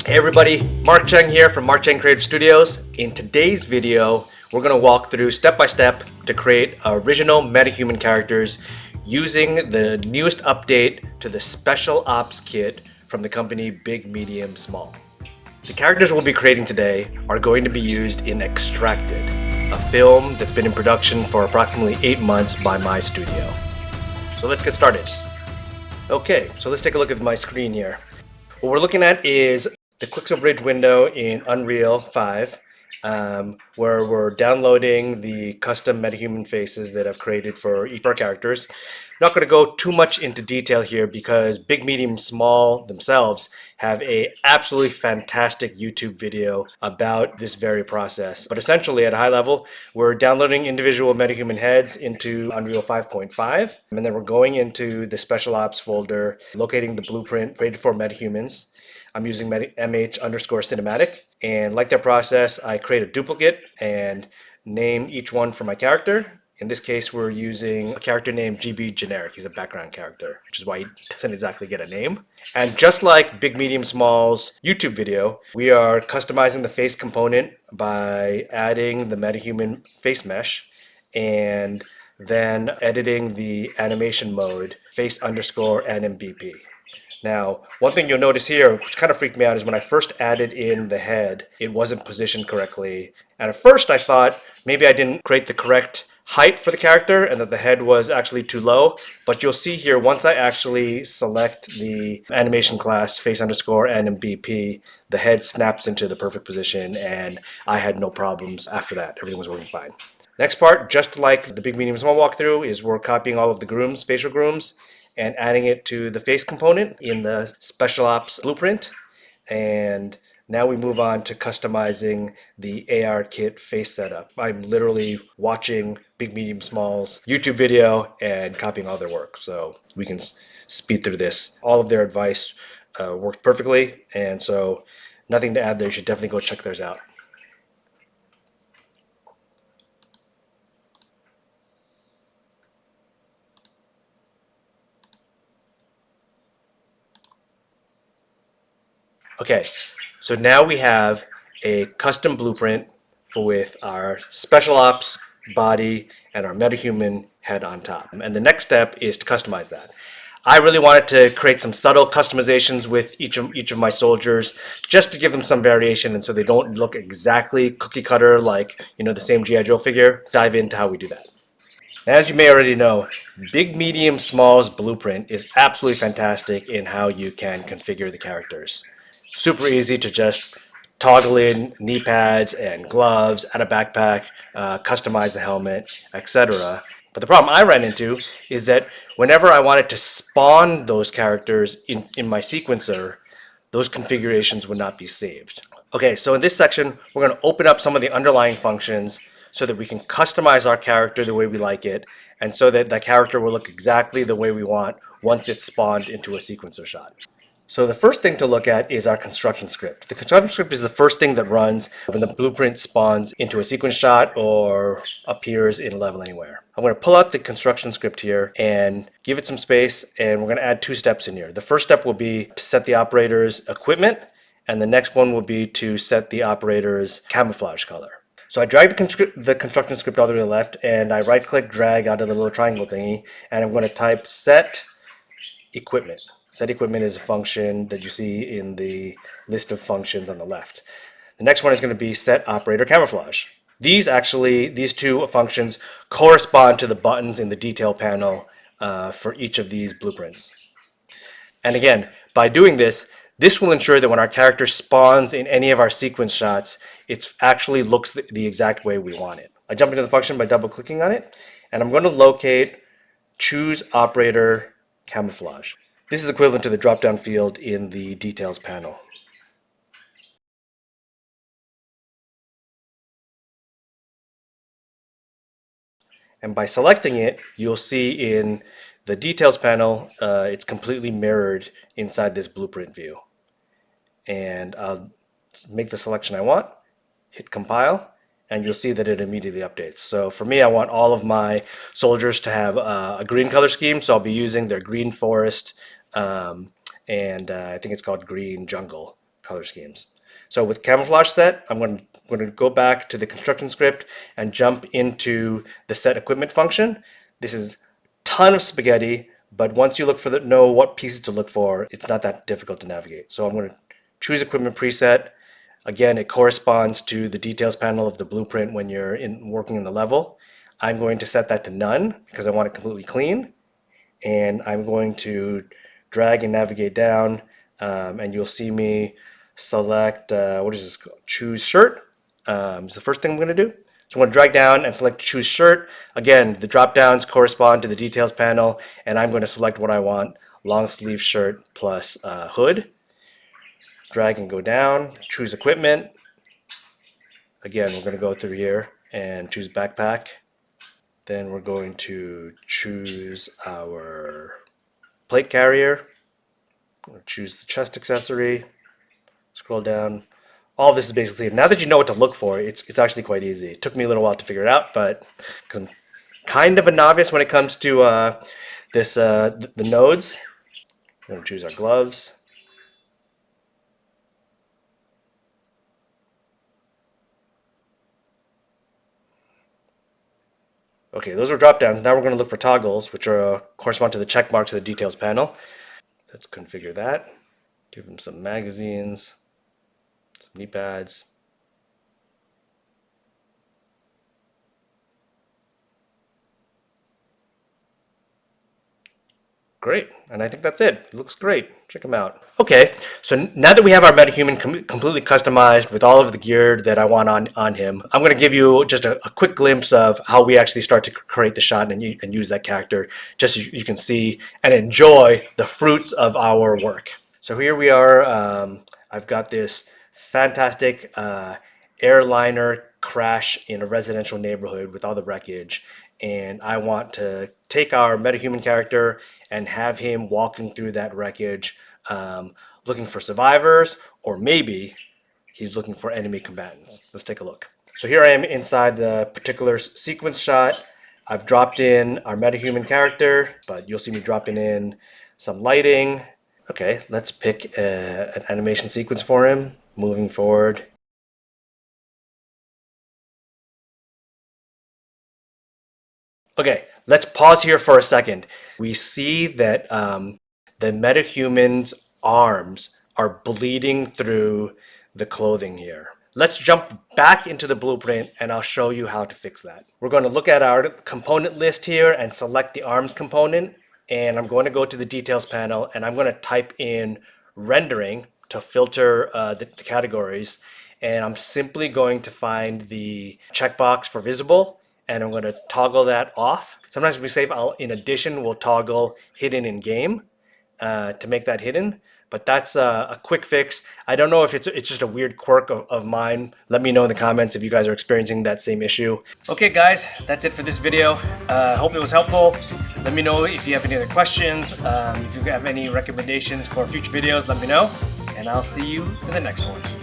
Hey everybody, Mark Cheng here from Mark Cheng Creative Studios. In today's video, we're going to walk through step by step to create original Metahuman characters using the newest update to the Special Ops kit from the company BigMediumSmall. The characters we'll be creating today are going to be used in Extracted, a film that's been in production for approximately 8 months by my studio. So let's get started. Okay, so let's take a look at my screen here. What we're looking at is the Quixel Bridge window in Unreal 5, where we're downloading the custom Metahuman faces that I've created for each of our characters. Not going to go too much into detail here because BigMediumSmall themselves have a absolutely fantastic YouTube video about this very process. But essentially, at a high level, we're downloading individual Metahuman heads into Unreal 5.5, and then we're going into the Special Ops folder, locating the blueprint created for Metahumans. I'm using mh_cinematic, and like that process, I create a duplicate and name each one for my character. In this case, we're using a character named GB Generic. He's a background character, which is why he doesn't exactly get a name. And just like BigMediumSmall's YouTube video, we are customizing the face component by adding the Metahuman face mesh and then editing the animation mode face_NMBP. Now, one thing you'll notice here, which kind of freaked me out, is when I first added in the head, it wasn't positioned correctly. And at first I thought maybe I didn't create the correct height for the character and that the head was actually too low. But you'll see here, once I actually select the animation class face_NMBP, the head snaps into the perfect position and I had no problems after that. Everything was working fine. Next part, just like the BigMediumSmall walkthrough, is we're copying all of the grooms, facial grooms, and adding it to the face component in the Special Ops blueprint. And now we move on to customizing the AR kit face setup. I'm literally watching BigMediumSmall's YouTube video and copying all their work. So we can speed through this. All of their advice worked perfectly, and so nothing to add there. You should definitely go check theirs out. Okay, so now we have a custom blueprint with our Special Ops body and our Metahuman head on top. And the next step is to customize that. I really wanted to create some subtle customizations with each of my soldiers just to give them some variation and so they don't look exactly cookie cutter like, the same G.I. Joe figure. Dive into how we do that. As you may already know, BigMediumSmall's blueprint is absolutely fantastic in how you can configure the characters. Super easy to just toggle in knee pads and gloves, add a backpack, customize the helmet, etc. But the problem I ran into is that whenever I wanted to spawn those characters in my sequencer, those configurations would not be saved. Okay, so in this section, we're going to open up some of the underlying functions so that we can customize our character the way we like it, and so that the character will look exactly the way we want once it's spawned into a sequencer shot. So the first thing to look at is our construction script. The construction script is the first thing that runs when the blueprint spawns into a sequence shot or appears in Level Anywhere. I'm going to pull out the construction script here and give it some space, and we're going to add 2 steps in here. The first step will be to set the operator's equipment, and the next one will be to set the operator's camouflage color. So I drag the construction script all the way to the left, and I right-click, drag out of the little triangle thingy, and I'm going to type set equipment. Set equipment is a function that you see in the list of functions on the left. The next one is going to be set operator camouflage. These 2 functions correspond to the buttons in the detail panel for each of these blueprints. And again, by doing this will ensure that when our character spawns in any of our sequence shots, it actually looks the exact way we want it. I jump into the function by double clicking on it, and I'm going to locate choose operator camouflage. This is equivalent to the drop-down field in the details panel. And by selecting it, you'll see in the details panel, it's completely mirrored inside this blueprint view. And I'll make the selection I want, hit compile, and you'll see that it immediately updates. So for me, I want all of my soldiers to have a green color scheme, so I'll be using their green forest, and I think it's called green jungle color schemes. So with camouflage set, I'm going to go back to the construction script and jump into the set equipment function. This is a ton of spaghetti, but once you know what pieces to look for, it's not that difficult to navigate. So I'm going to choose equipment preset. Again, it corresponds to the details panel of the blueprint when you're working in the level. I'm going to set that to none because I want it completely clean. And I'm going to drag and navigate down, and you'll see me select, what is this called? Choose shirt. Is the first thing I'm going to do. So I'm going to drag down and select choose shirt. Again, the drop downs correspond to the details panel, and I'm going to select what I want, long sleeve shirt plus hood. Drag and go down, choose equipment. Again, we're going to go through here and choose backpack. Then we're going to choose our plate carrier. We'll choose the chest accessory. Scroll down. All this is basically, now that you know what to look for, it's actually quite easy. It took me a little while to figure it out, but because I'm kind of a novice when it comes to the nodes. We're going to choose our gloves. Okay, those are drop downs. Now we're going to look for toggles, which are correspond to the check marks of the details panel. Let's configure that. Give them some magazines, some knee pads. Great, and I think that's it. It looks great. Check them out. Okay, so now that we have our metahuman completely customized with all of the gear that I want on him, I'm going to give you just a quick glimpse of how we actually start to create the shot and use that character, just so you can see and enjoy the fruits of our work. So here we are. I've got this fantastic airliner crash in a residential neighborhood with all the wreckage, and I want to take our metahuman character and have him walking through that wreckage, looking for survivors, or maybe he's looking for enemy combatants. Let's take a look. So here I am inside the particular sequence shot. I've dropped in our metahuman character, but you'll see me dropping in some lighting. Okay, let's pick an animation sequence for him, moving forward. Okay, let's pause here for a second. We see that the metahuman's arms are bleeding through the clothing here. Let's jump back into the blueprint and I'll show you how to fix that. We're going to look at our component list here and select the arms component. And I'm going to go to the details panel and I'm going to type in rendering to filter the categories. And I'm simply going to find the checkbox for visible and I'm going to toggle that off. Sometimes we save, in addition, we'll toggle hidden in game to make that hidden. But that's a quick fix. I don't know if it's just a weird quirk of mine. Let me know in the comments if you guys are experiencing that same issue. Okay guys, that's it for this video. Hope it was helpful. Let me know if you have any other questions. If you have any recommendations for future videos, let me know. And I'll see you in the next one.